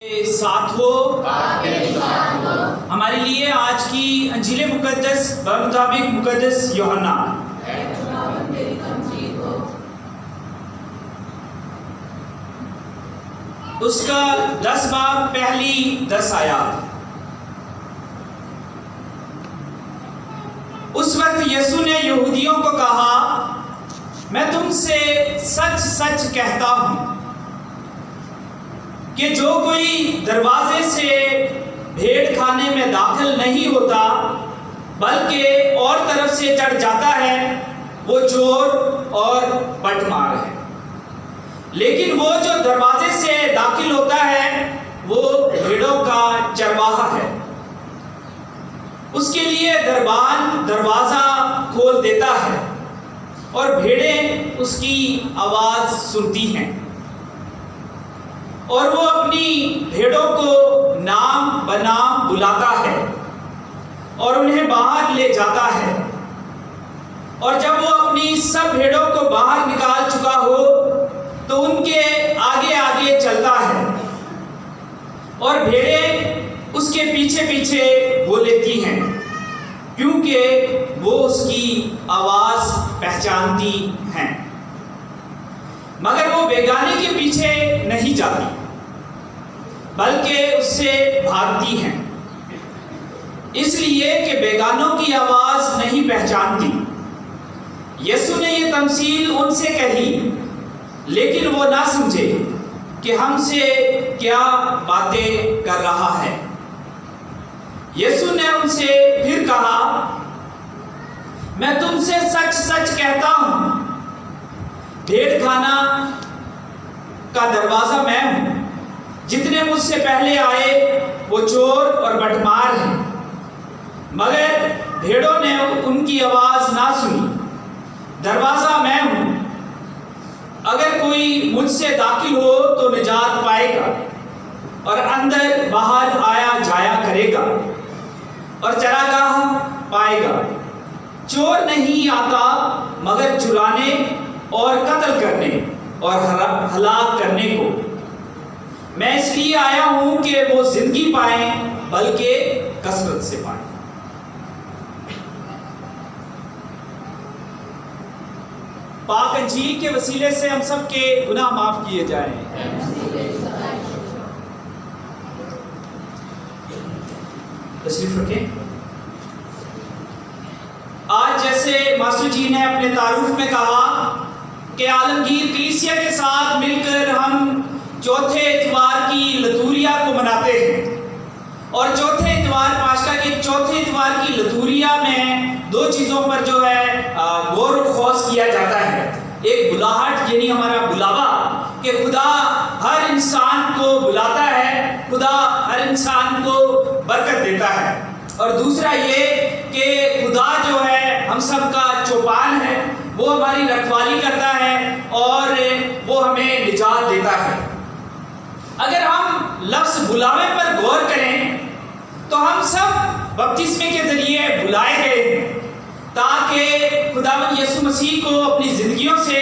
ساتھ ہو ہمارے لیے آج کی انجیل مقدس بمطابق مقدس یوحنا اس کا 10 باب پہلی 10 آیات۔ اس وقت یسوع نے یہودیوں کو کہا، میں تم سے سچ سچ کہتا ہوں کہ جو کوئی دروازے سے بھیڑ خانے میں داخل نہیں ہوتا بلکہ اور طرف سے چڑھ جاتا ہے وہ چور اور بٹمار ہے، لیکن وہ جو دروازے سے داخل ہوتا ہے وہ بھیڑوں کا چرواہا ہے۔ اس کے لیے دربان دروازہ کھول دیتا ہے اور بھیڑیں اس کی آواز سنتی ہیں، اور وہ اپنی بھیڑوں کو نام بنام بلاتا ہے اور انہیں باہر لے جاتا ہے، اور جب وہ اپنی سب بھیڑوں کو باہر نکال چکا ہو تو ان کے آگے آگے چلتا ہے، اور بھیڑیں اس کے پیچھے پیچھے ہو لیتی ہیں کیونکہ وہ اس کی آواز پہچانتی ہیں، مگر وہ بیگانے کے پیچھے نہیں جاتی بلکہ اس سے بھاگتی ہیں، اس لیے کہ بیگانوں کی آواز نہیں پہچانتی۔ یسوع نے یہ تمثیل ان سے کہی، لیکن وہ نہ سمجھے کہ ہم سے کیا باتیں کر رہا ہے۔ یسوع نے ان سے پھر کہا، میں تم سے سچ سچ کہتا ہوں، بھیڑ خانہ کا دروازہ میں ہوں۔ جتنے مجھ سے پہلے آئے وہ چور اور بٹمار ہیں، مگر بھیڑوں نے ان کی آواز نہ سنی۔ دروازہ میں ہوں، اگر کوئی مجھ سے داخل ہو تو نجات پائے گا اور اندر باہر آیا جایا کرے گا اور چراگاہ پائے گا۔ چور نہیں آتا مگر چرانے اور قتل کرنے اور ہلاک کرنے کو، میں اس لیے آیا ہوں کہ وہ زندگی پائیں بلکہ کثرت سے پائیں۔ پاک انجیل کے وسیلے سے ہم سب کے گناہ معاف کیے جائیں۔ تشریف رکھیں۔ آج جیسے ماسٹر جی نے اپنے تعارف میں کہا کہ عالمگیر کلیسیا کے ساتھ مل کر ہم چوتھے اتوار کی لتوریا کو مناتے ہیں، اور چوتھے اتوار پاشکا کے چوتھے اتوار کی لتوریا میں دو چیزوں پر جو ہے غور و خوض کیا جاتا ہے۔ ایک بلاہٹ یعنی ہمارا بلاوا کہ خدا ہر انسان کو بلاتا ہے، خدا ہر انسان کو برکت دیتا ہے، اور دوسرا یہ کہ خدا جو ہے ہم سب کا چوپان ہے، وہ ہماری رکھوالی کرتا ہے اور وہ ہمیں نجات دیتا ہے۔ اگر ہم لفظ بلاوے پر غور کریں تو ہم سب بپتسمے کے ذریعے بلائے گئے ہیں تاکہ خداوند یسوع مسیح کو اپنی زندگیوں سے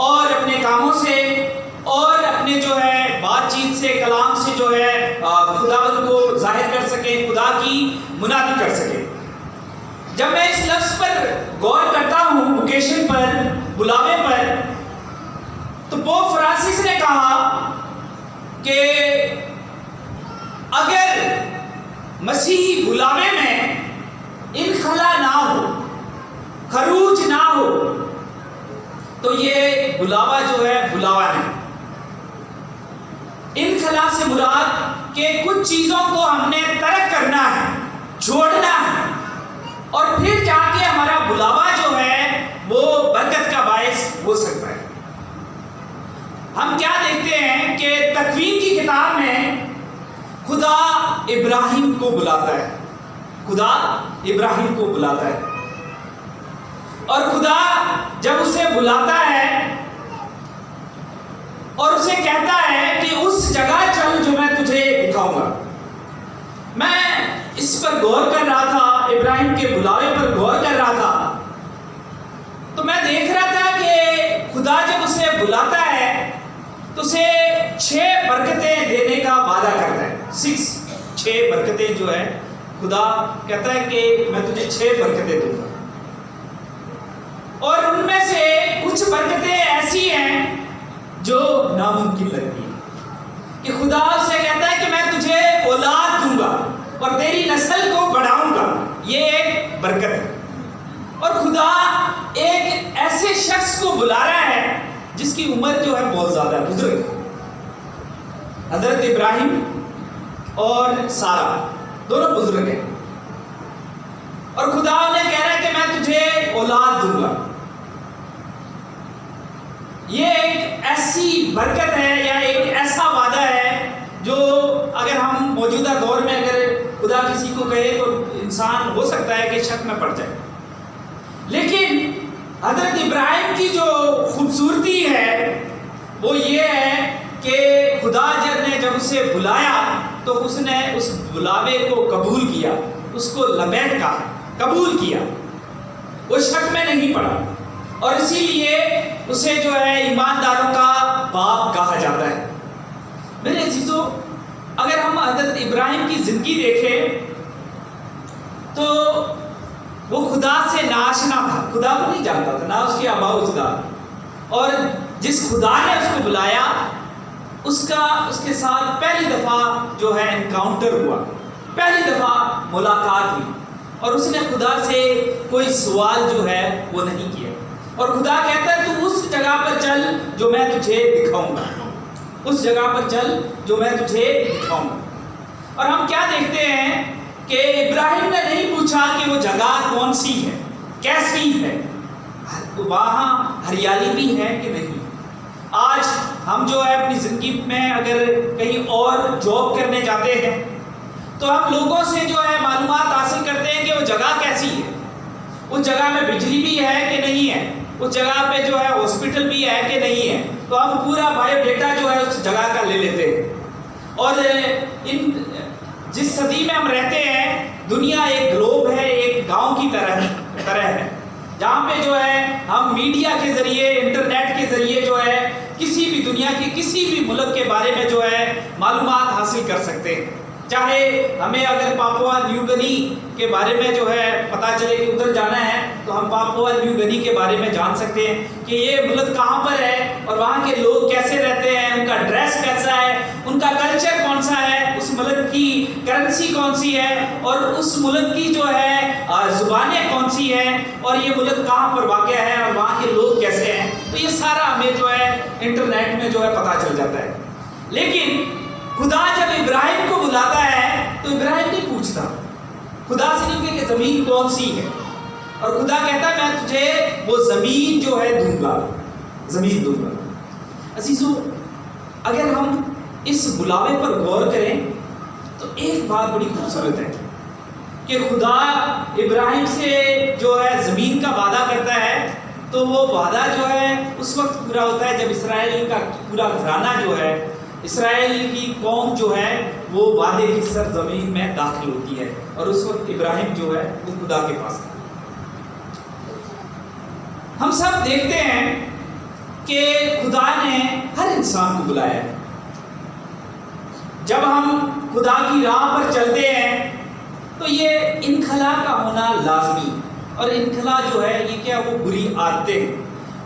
اور اپنے کاموں سے اور اپنے جو ہے بات چیت سے کلام سے جو ہے خداوند کو ظاہر کر سکے، خدا کی منادی کر سکے۔ جب میں اس لفظ پر غور کرتا ہوں، اوکیشن پر، بلاوے پر، تو پوپ فرانسس نے کہا کہ اگر مسیحی بلاوے میں انخلا نہ ہو، خروج نہ ہو، تو یہ بلاوا جو ہے بلاوا نہیں۔ انخلا سے مراد کہ کچھ چیزوں کو ہم نے ترک کرنا ہے، چھوڑنا ہے، اور پھر جا کے ہمارا بلاوا جو ہے وہ برکت کا باعث ہو سکتا ہے۔ ہم کیا دیکھتے ہیں کہ تکوین کی کتاب میں خدا ابراہیم کو بلاتا ہے، خدا ابراہیم کو بلاتا ہے، اور خدا جب اسے بلاتا ہے اور اسے کہتا ہے کہ اس جگہ چل جو میں تجھے دکھاؤں گا۔ میں اس پر غور کر رہا تھا، ابراہیم کے بلاوے پر غور کر رہا تھا، تو میں دیکھ رہا تھا کہ خدا جب اسے بلاتا ہے تو اسے 6 برکتیں دینے کا وعدہ کرتا ہے. 6 برکتیں جو ہے خدا کہتا ہے کہ میں تجھے 6 برکتیں دوں گا. اور ان میں سے کچھ برکتیں ایسی ہیں جو ناممکن لگتی ہیں کہ خدا سے کہتا ہے کہ میں تجھے اولاد دوں گا اور تیری نسل کو بڑھاؤں گا. یہ ایک برکت ہے. اور خدا ایک ایسے شخص کو بلا رہا ہے جس کی عمر جو ہے بہت زیادہ بزرگ ہے. حضرت ابراہیم اور سارہ دونوں بزرگ ہیں اور خدا انہیں کہہ رہا ہے کہ میں تجھے اولاد دوں گا. یہ ایک ایسی برکت ہے یا ایک ایسا وعدہ ہے جو اگر ہم موجودہ دور میں اگر خدا کسی کو کہے تو انسان ہو سکتا ہے کہ شک میں پڑ جائے. لیکن حضرت ابراہیم کی جو خوبصورتی ہے وہ یہ ہے کہ خدا نے جب اسے بلایا تو اس نے اس بلاوے کو قبول کیا, اس کو لبیک کہا, قبول کیا, وہ شک میں نہیں پڑا. اور اسی لیے اسے جو ہے ایمانداروں کا باپ کہا جاتا ہے. میرے عزیزو, اگر ہم حضرت ابراہیم کی زندگی دیکھیں تو وہ خدا سے ناآشنا تھا, خدا کو نہیں جانتا تھا, نہ اس کے آباء و اجداد. اور جس خدا نے اس کو بلایا اس کے ساتھ پہلی دفعہ جو ہے انکاؤنٹر ہوا, پہلی دفعہ ملاقات ہوئی اور اس نے خدا سے کوئی سوال جو ہے وہ نہیں کیا. اور خدا کہتا ہے تو اس جگہ پر چل جو میں تجھے دکھاؤں گا, اس جگہ پر چل جو میں تجھے دکھاؤں گا. اور ہم کیا دیکھتے ہیں کہ ابراہیم نے نہیں پوچھا کہ وہ جگہ کون سی ہے, کیسی ہے, وہاں ہریالی بھی ہے کہ نہیں. آج ہم جو ہے اپنی زندگی میں اگر کہیں اور جاب کرنے جاتے ہیں تو ہم لوگوں سے جو ہے معلومات حاصل کرتے ہیں کہ وہ جگہ کیسی ہے, اس جگہ میں بجلی بھی ہے کہ نہیں ہے, اس جگہ پہ جو ہے ہاسپٹل بھی ہے کہ نہیں ہے. تو ہم پورا بایو ڈیٹا جو ہے اس جگہ کا لے لیتے ہیں. اور جس صدی میں ہم رہتے ہیں دنیا ایک گلوب ہے, ایک گاؤں کی طرح ہے جہاں پہ جو ہے ہم میڈیا کے ذریعے, انٹرنیٹ کے ذریعے جو ہے کسی بھی دنیا کے کسی بھی ملک کے بارے میں جو ہے معلومات حاصل کر سکتے ہیں. چاہے ہمیں اگر پاپوا نیو گنی کے بارے میں جو ہے پتہ چلے کہ ادھر جانا ہے تو ہم پاپوا نیو گنی کے بارے میں جان سکتے ہیں کہ یہ ملک کہاں پر ہے اور وہاں کے لوگ کیسے رہتے ہیں, ان کا ڈریس کیسا ہے, ان کا کلچر کون سا ہے, اس ملک کی کرنسی کون سی ہے اور اس ملک کی جو ہے زبانیں کون سی ہیں اور یہ ملک کہاں پر واقع ہے اور وہاں کے لوگ کیسے ہیں. تو یہ سارا ہمیں جو ہے انٹرنیٹ میں جو ہے پتہ چل جاتا ہے. لیکن خدا جب ابراہیم کو بلاتا ہے تو ابراہیم نہیں پوچھتا, خدا سے نہیں کہ زمین کون سی ہے, اور خدا کہتا ہے میں تجھے وہ زمین جو ہے دوں گا, زمین دوں گا. عزیزو, اگر ہم اس بلاوے پر غور کریں تو ایک بات بڑی خوبصورت ہے کہ خدا ابراہیم سے جو ہے زمین کا وعدہ کرتا ہے تو وہ وعدہ جو ہے اس وقت پورا ہوتا ہے جب اسرائیل کا پورا گھرانہ جو ہے, اسرائیل کی قوم جو ہے وہ وعدے کی سرزمین میں داخل ہوتی ہے. اور اس وقت ابراہیم جو ہے وہ خدا کے پاس تھا. ہم سب دیکھتے ہیں کہ خدا نے ہر انسان کو بلایا ہے. جب ہم خدا کی راہ پر چلتے ہیں تو یہ انخلا کا ہونا لازمی, اور انخلا جو ہے یہ کیا, وہ بری عادتیں ہیں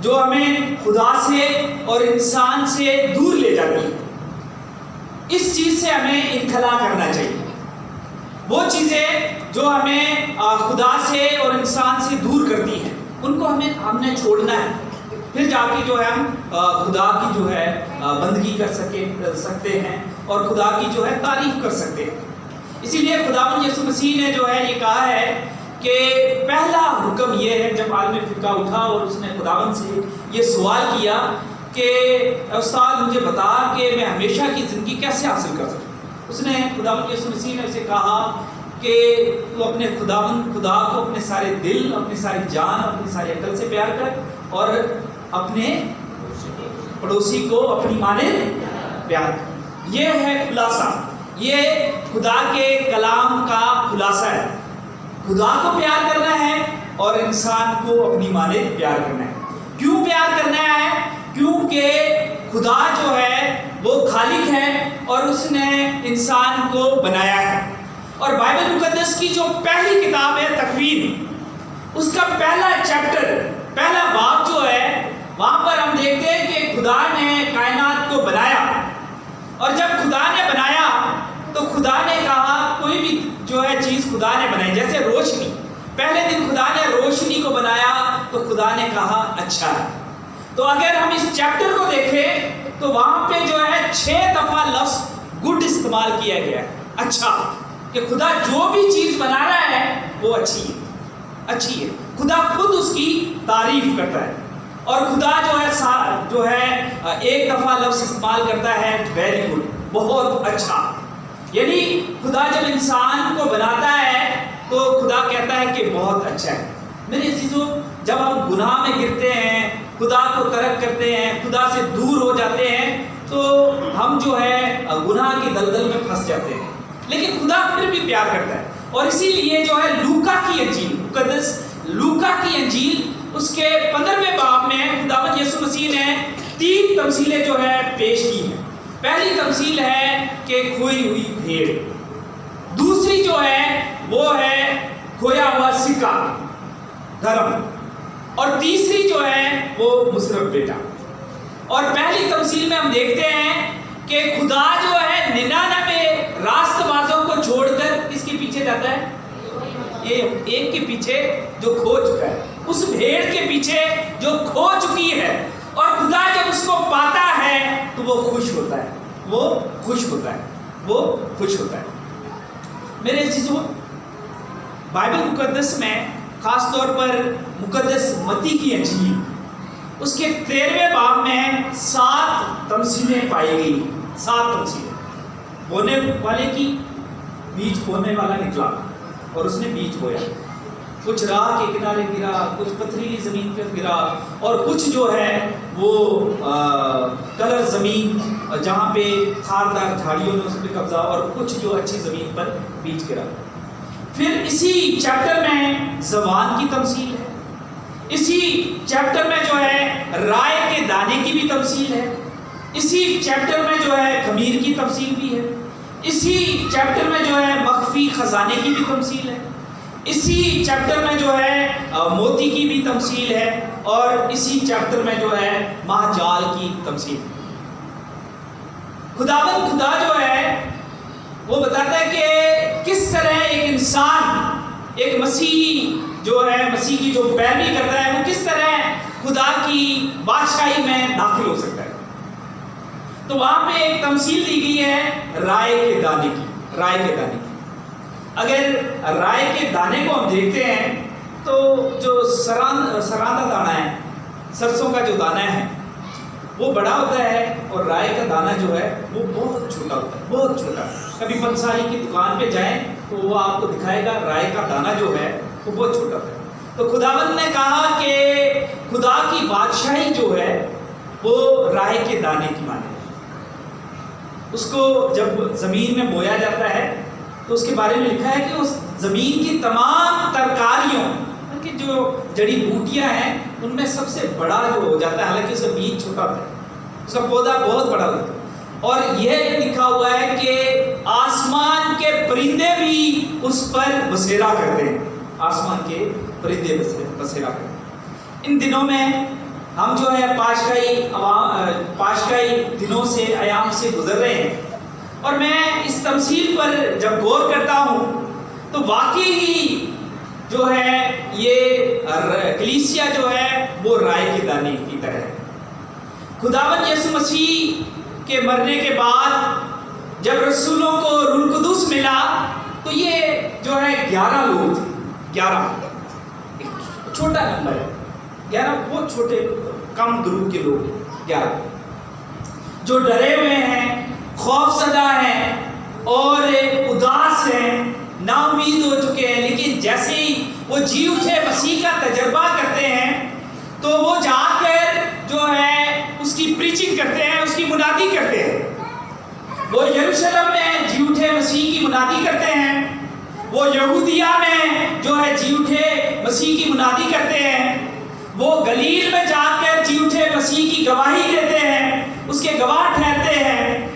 جو ہمیں خدا سے اور انسان سے دور لے جاتی ہیں. اس چیز سے ہمیں انخلا کرنا چاہیے. وہ چیزیں جو ہمیں خدا سے اور انسان سے دور کرتی ہیں ان کو ہم نے چھوڑنا ہے, پھر جا کے جو ہے ہم خدا کی جو ہے بندگی کر سکتے ہیں اور خدا کی جو ہے تعریف کر سکتے ہیں. اسی لیے خداوند یسوع مسیح نے جو ہے یہ کہا ہے کہ پہلا حکم یہ ہے, جب عالم فقہ اٹھا اور اس نے خداوند سے یہ سوال کیا کہ استاد مجھے بتا کہ میں ہمیشہ کی زندگی کیسے حاصل کر سکوں. اس نے خداوند یسوع مسیح نے اسے کہا کہ تو اپنے خدا کو اپنے سارے دل, اپنی ساری جان, اپنی ساری عقل سے پیار کر اور اپنے پڑوسی کو اپنی مانند پیار کر. یہ ہے خلاصہ, یہ خدا کے کلام کا خلاصہ ہے. خدا کو پیار کرنا ہے اور انسان کو اپنی مانند پیار کرنا ہے. کیوں پیار کرنا ہے؟ کیونکہ خدا جو ہے وہ خالق ہے اور اس نے انسان کو بنایا ہے. اور بائبل مقدس کی جو پہلی کتاب ہے تکوین، اس کا پہلا چیپٹر، پہلا باب جو ہے، وہاں پر ہم دیکھتے ہیں کہ خدا نے کائنات کو بنایا. اور جب خدا نے بنایا تو خدا نے کہا، کوئی بھی جو ہے چیز خدا نے بنائی، جیسے روشنی، پہلے دن خدا نے روشنی کو بنایا تو خدا نے کہا اچھا ہے. تو اگر ہم اس چیپٹر کو دیکھیں تو وہاں پہ جو ہے 6 دفعہ لفظ گڈ استعمال کیا گیا ہے، اچھا، کہ خدا جو بھی چیز بنا رہا ہے وہ اچھی ہے، اچھی ہے. خدا خود اس کی تعریف کرتا ہے. اور خدا جو ہے ایک دفعہ لفظ استعمال کرتا ہے ویری گڈ، بہت اچھا. یعنی خدا جب انسان کو بناتا ہے تو خدا کہتا ہے کہ بہت اچھا ہے. میرے عزیزو، جب ہم گناہ میں گرتے ہیں، خدا کو ترک کرتے ہیں، خدا سے دور ہو جاتے ہیں، تو ہم جو ہے گناہ کی دلدل میں پھنس جاتے ہیں. لیکن خدا پھر بھی پیار کرتا ہے. اور اسی لیے جو ہے لوکا کی انجیل، مقدس لوکا کی انجیل، اس کے 15ویں باب میں خداوند یسوع مسیح نے 3 تمثیلیں جو ہے پیش کی ہیں. پہلی تمثیل ہے کہ کھوئی ہوئی بھیڑ، دوسری جو ہے وہ ہے کھویا ہوا سکہ دھرم، اور تیسری جو ہے وہ مصرف بیٹا. اور پہلی تمثیل میں ہم دیکھتے ہیں کہ خدا جو ہے 99 راست بازوں کو چھوڑ کر اس کے پیچھے جاتا ہے، ایک کے پیچھے جو کھو چکا ہے، اس بھیڑ کے پیچھے جو کھو چکی ہے. اور خدا جب اس کو پاتا ہے تو وہ خوش ہوتا ہے، وہ خوش ہوتا ہے، وہ خوش ہوتا ہے. میرے عزیزو، بائبل مقدس میں خاص طور پر مقدس متی کی انجیل، اس کے 13ویں باب میں 7 تمثیلیں پائی گئی. 7 تمثیلیں. بونے والے کی، بیج بونے والا نکلا اور اس نے بیج بویا. کچھ راہ کے کنارے گرا، کچھ پتھریلی زمین پر گرا، اور کچھ جو ہے وہ کلر زمین جہاں پہ خاردار جھاڑیوں نے اس پہ قبضہ، اور کچھ جو اچھی زمین پر بیج گرا. پھر اسی چیپٹر میں زبان کی تمثیل ہے. اسی چیپٹر میں جو ہے رائے کے دانے کی بھی تمثیل ہے. اسی چیپٹر میں جو ہے خمیر کی تمثیل بھی ہے. اسی چیپٹر میں جو ہے مخفی خزانے کی بھی تمثیل ہے. اسی چیپٹر میں جو ہے موتی کی بھی تمثیل ہے. اور اسی چیپٹر میں جو ہے ماہ جال کی تمثیل. خداوند خدا جو ہے وہ بتاتا ہے کہ کس طرح ایک انسان، ایک مسیحی جو ہے مسیح کی جو پیروی کرتا ہے، وہ کس طرح خدا کی بادشاہی میں داخل ہو سکتا ہے. تو وہاں پہ ایک تمثیل دی گئی ہے رائے کے دانے کی. رائے کے دانے کی، اگر رائے کے دانے کو ہم دیکھتے ہیں تو جو سراندہ دانہ ہے، سرسوں کا جو دانہ ہے وہ بڑا ہوتا ہے، اور رائے کا دانہ جو ہے وہ بہت چھوٹا ہوتا ہے، بہت چھوٹا. کبھی پنساری کی دکان پہ جائیں تو وہ آپ کو دکھائے گا رائے کا دانہ جو ہے وہ بہت چھوٹا ہوتا ہے. تو خداوند نے کہا کہ خدا کی بادشاہی جو ہے وہ رائے کے دانے کی مانے. اس کو جب زمین میں بویا جاتا ہے تو اس کے بارے میں لکھا ہے کہ اس زمین کی تمام ترکاریوں کہ جو جڑی بوٹیاں ہیں ان میں سب سے بڑا جو ہو جاتا ہے، حالانکہ اس کا بیج چھوٹا ہوتا ہے، اس کا پودا بہت بڑا ہوتا ہے. اور یہ لکھا ہوا ہے کہ آسمان کے پرندے بھی اس پر بسیرا کرتے ہیں. آسمان کے پرندے بسیرا کرتے ہیں. ان دنوں میں ہم جو ہے پاشکائی دنوں سے، ایام سے گزر رہے ہیں، اور میں اس تمثیل پر جب غور کرتا ہوں تو واقعی ہی جو ہے یہ کلیسیا جو ہے وہ رائے کے دانے کی طرح ہے. خداوند یسوع مسیح کے مرنے کے بعد جب رسولوں کو روح القدس ملا تو یہ جو ہے 11 لوگ تھے. 11 چھوٹا نمبر ہے، 11 بہت چھوٹے کم گروپ کے لوگ، 11 جو ڈرے ہوئے ہیں، خوف زدہ ہیں اور اداس ہیں، نا امید ہو چکے ہیں. لیکن جیسے ہی وہ جی اٹھے مسیح کا تجربہ کرتے ہیں تو وہ جا کر جو ہے اس کی پریچنگ کرتے ہیں، اس کی منادی کرتے ہیں. وہ یروشلم میں جی اٹھے مسیح کی منادی کرتے ہیں، وہ یہودیہ میں جو ہے جی اٹھے مسیح کی منادی کرتے ہیں، وہ گلیل میں جا کر جی اٹھے مسیح کی گواہی دیتے ہیں، اس کے گواہ ٹھہرتے ہیں.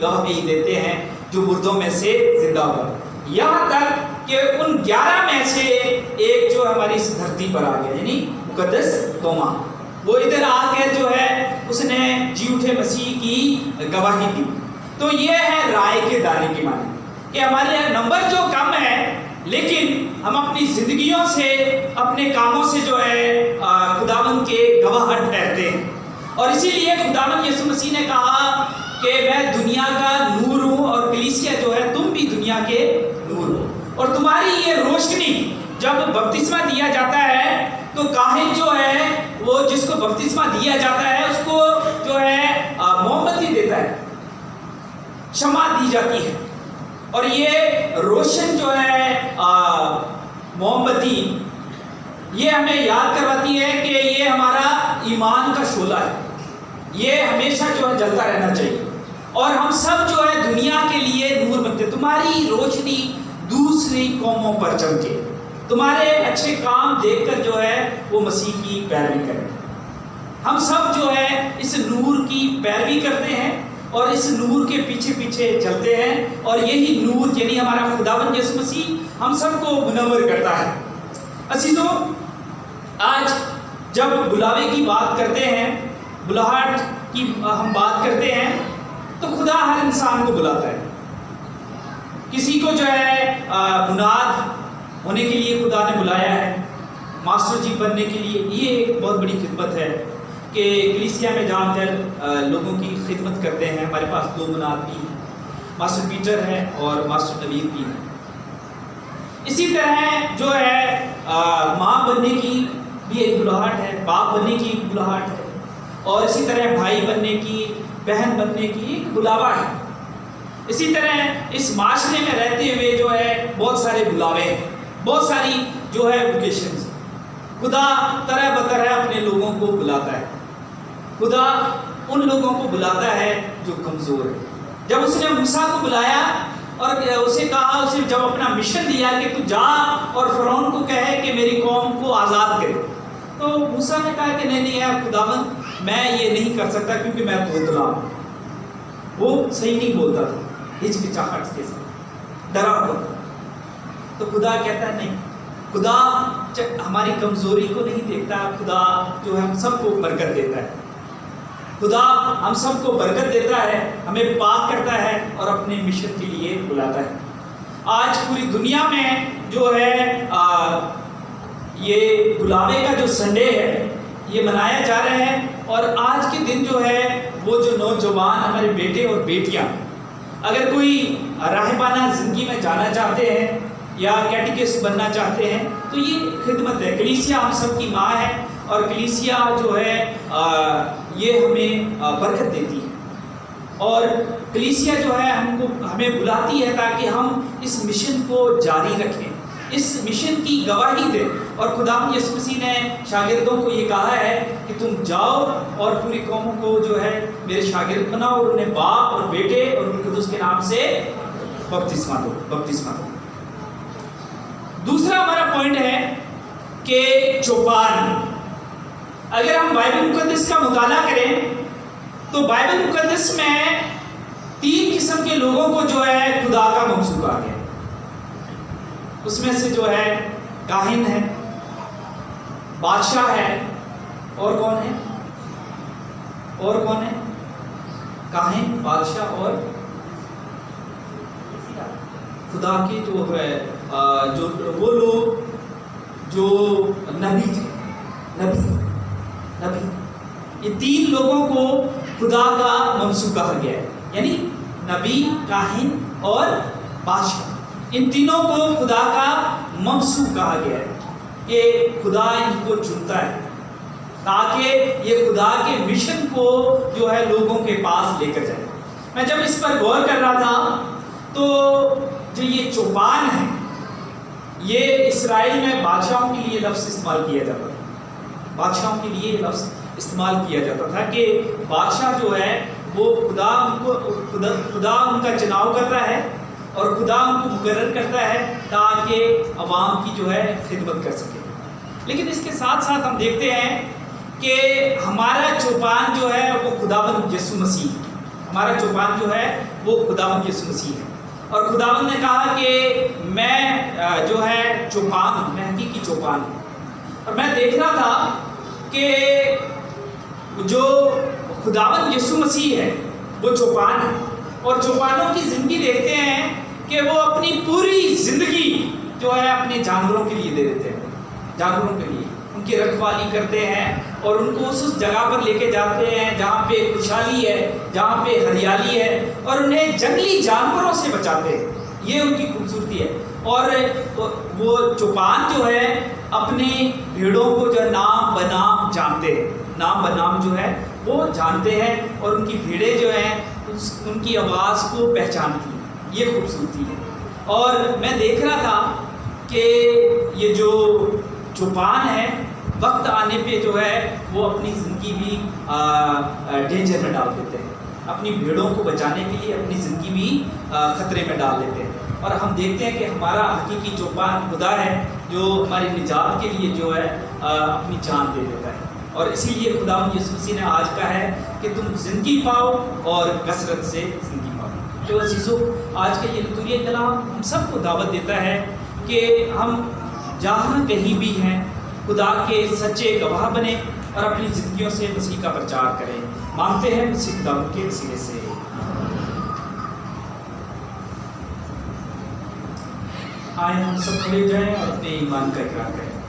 گواہی دیتے ہیں جو مردوں میں سے زندہ ہوا، یہاں تک کہ ان 11 میں سے ایک جو ہماری اس دھرتی پر آ گیا، یعنی مقدس توما، وہ ادھر آ کر جو ہے اس نے جی اٹھے مسیح کی گواہی دی۔ تو یہ ہے رائے کے دانے کی معنی کہ ہمارے نمبر جو کم ہے لیکن ہم اپنی زندگیوں سے اپنے کاموں سے جو ہے خداوند کے گواہ ٹھہرتے ہیں، اور اسی لیے خداوند یسوع مسیح نے کہا کہ میں دنیا کا نور ہوں، اور کلیسیا جو ہے تم بھی دنیا کے نور ہو، اور تمہاری یہ روشنی جب بپتسمہ دیا جاتا ہے تو کاہن جو ہے وہ جس کو بپتسمہ دیا جاتا ہے اس کو جو ہے موم بتی دیتا ہے، شمع دی جاتی ہے، اور یہ روشن جو ہے موم بتی یہ ہمیں یاد کرواتی ہے کہ یہ ہمارا ایمان کا شعلہ ہے، یہ ہمیشہ جو ہے جلتا رہنا چاہیے، اور ہم سب جو ہے دنیا کے لیے نور بنتے، تمہاری روشنی دوسری قوموں پر چمکے، تمہارے اچھے کام دیکھ کر جو ہے وہ مسیح کی پیروی کریں۔ ہم سب جو ہے اس نور کی پیروی کرتے ہیں اور اس نور کے پیچھے پیچھے چلتے ہیں، اور یہی نور یعنی ہمارا خداوند یسوع مسیح ہم سب کو منور کرتا ہے۔ عزیزو، آج جب بلاوے کی بات کرتے ہیں، بلاہٹ کی ہم بات کرتے ہیں، تو خدا ہر انسان کو بلاتا ہے۔ کسی کو جو ہے مناد ہونے کے لیے خدا نے بلایا ہے، ماسٹر جی بننے کے لیے، یہ ایک بہت بڑی خدمت ہے کہ کلیسیا میں جا کر لوگوں کی خدمت کرتے ہیں۔ ہمارے پاس 2 مناد بھی ہیں، ماسٹر پیٹر ہے اور ماسٹر نوید بھی ہیں۔ اسی طرح جو ہے ماں بننے کی بھی ایک بلاہٹ ہے، باپ بننے کی ایک بلاہٹ ہے، اور اسی طرح بھائی بننے کی، بہن بننے کی ایک بلاوا ہے۔ اسی طرح اس معاشرے میں رہتے ہوئے جو ہے بہت سارے بلاوے ہیں، بہت ساری جو ہے ووکیشنز۔ خدا طرح بطرح اپنے لوگوں کو بلاتا ہے، خدا ان لوگوں کو بلاتا ہے جو کمزور ہے۔ جب اس نے موسیٰ کو بلایا اور اسے کہا، اسے جب اپنا مشن دیا کہ تو جا اور فرعون کو کہے کہ میری قوم کو آزاد کرے، تو موسیٰ نے کہا کہ نہیں اے خداوند میں یہ نہیں کر سکتا کیونکہ میں توتلا ہوں۔ وہ صحیح نہیں بولتا تھا، ہچکچاہٹ کے ساتھ ڈرا ہوا تھا۔ تو خدا کہتا ہے نہیں، خدا ہماری کمزوری کو نہیں دیکھتا، خدا جو ہے ہم سب کو برکت دیتا ہے، خدا ہم سب کو برکت دیتا ہے، ہمیں پاک کرتا ہے اور اپنے مشن کے لیے بلاتا ہے۔ آج پوری دنیا میں جو ہے یہ بلاوے کا جو سنڈے ہے یہ منایا جا رہا ہے، اور آج کے دن جو ہے وہ جو نوجوان ہمارے بیٹے اور بیٹیاں اگر کوئی راہبانہ زندگی میں جانا چاہتے ہیں یا کیٹیکسٹ بننا چاہتے ہیں تو یہ خدمت ہے۔ کلیسیا ہم سب کی ماں ہے، اور کلیسیا جو ہے یہ ہمیں برکت دیتی ہے، اور کلیسیا جو ہے ہمیں بلاتی ہے تاکہ ہم اس مشن کو جاری رکھیں، اس مشن کی گواہی دیں۔ اور خداوند یسوع مسیح نے شاگردوں کو یہ کہا ہے کہ تم جاؤ اور پوری قوموں کو جو ہے میرے شاگرد بناؤ، اور انہیں باپ اور بیٹے اور روح القدس کے نام سے بپتسمہ دو۔ دوسرا ہمارا پوائنٹ ہے کہ چوپان۔ اگر ہم بائبل مقدس کا مطالعہ کریں تو بائبل مقدس میں 3 قسم کے لوگوں کو جو ہے خدا کا منصوب آ گیا۔ اس میں سے جو ہے کاہن ہے، بادشاہ ہے، اور کون ہے؟ کاہن، بادشاہ اور خدا کے جو ہے جو وہ لوگ جو نبی تھے، نبی، یہ 3 لوگوں کو خدا کا منصوب کہا گیا ہے، یعنی نبی، کاہن اور بادشاہ، ان تینوں کو خدا کا منصوب کہا گیا ہے کہ خدا ان کو چنتا ہے تاکہ یہ خدا کے مشن کو جو ہے لوگوں کے پاس لے کر جائے۔ میں جب اس پر غور کر رہا تھا تو جو یہ چوپان ہے یہ اسرائیل میں بادشاہوں کے لیے لفظ استعمال کیا جاتا تھا، بادشاہوں کے لیے یہ لفظ استعمال کیا جاتا تھا کہ بادشاہ جو ہے وہ خدا ان کا چناؤ کرتا ہے اور خدا ان کو مقرر کرتا ہے تاکہ عوام کی جو ہے خدمت کر سکے۔ لیکن اس کے ساتھ ساتھ ہم دیکھتے ہیں کہ ہمارا چوپان جو ہے وہ خداوند یسوع مسیح، ہمارا چوپان جو ہے وہ خداوند یسوع مسیح ہے. اور خداوند نے کہا کہ میں جو ہے چوپان ہوں، میں حقیقی چوپان ہوں. اور میں دیکھ رہا تھا کہ جو خداوند یسوع مسیح ہے وہ چوپان ہے، اور چوپانوں کی زندگی دیکھتے ہیں کہ وہ اپنی پوری زندگی جو ہے اپنے جانوروں کے لیے دے دیتے ہیں، جانوروں کے لیے ان کی رکھوالی کرتے ہیں اور ان کو اس جگہ پر لے کے جاتے ہیں جہاں پہ خوشحالی ہے، جہاں پہ ہریالی ہے، اور انہیں جنگلی جانوروں سے بچاتے ہیں. یہ ان کی خوبصورتی ہے. اور وہ چوپان جو ہے اپنے بھیڑوں کو جو نام بنام جانتے ہیں، نام بنام جو ہے وہ جانتے ہیں، اور ان کی بھیڑیں جو ہیں ان کی آواز کو پہچانتی ہیں. یہ خوبصورتی ہے. اور میں دیکھ رہا تھا کہ یہ جو چوپان ہے وقت آنے پہ جو ہے وہ اپنی زندگی بھی ڈینجر میں ڈال دیتے ہیں، اپنی بھیڑوں کو بچانے کے لیے اپنی زندگی بھی خطرے میں ڈال دیتے ہیں. اور ہم دیکھتے ہیں کہ ہمارا حقیقی چوپان خدا ہے جو ہماری نجات کے لیے جو ہے اپنی جان دے دیتا ہے. اور اسی لیے خداوند یسوع مسیح نے آج کہا ہے کہ تم زندگی پاؤ اور کثرت سے زندگی پاؤ. تو عزیزو، آج کا یہ لطوریہ کلام ہم سب کو دعوت دیتا ہے کہ ہم جہاں کہیں بھی ہیں خدا کے سچے گواہ بنیں اور اپنی زندگیوں سے مسیح کا پرچار کریں. مانگتے ہیں مسیح خداوند کے وسیلے سے. آئیں ہم سب کھڑے جائیں اور اپنے ایمان کا اقرار کریں.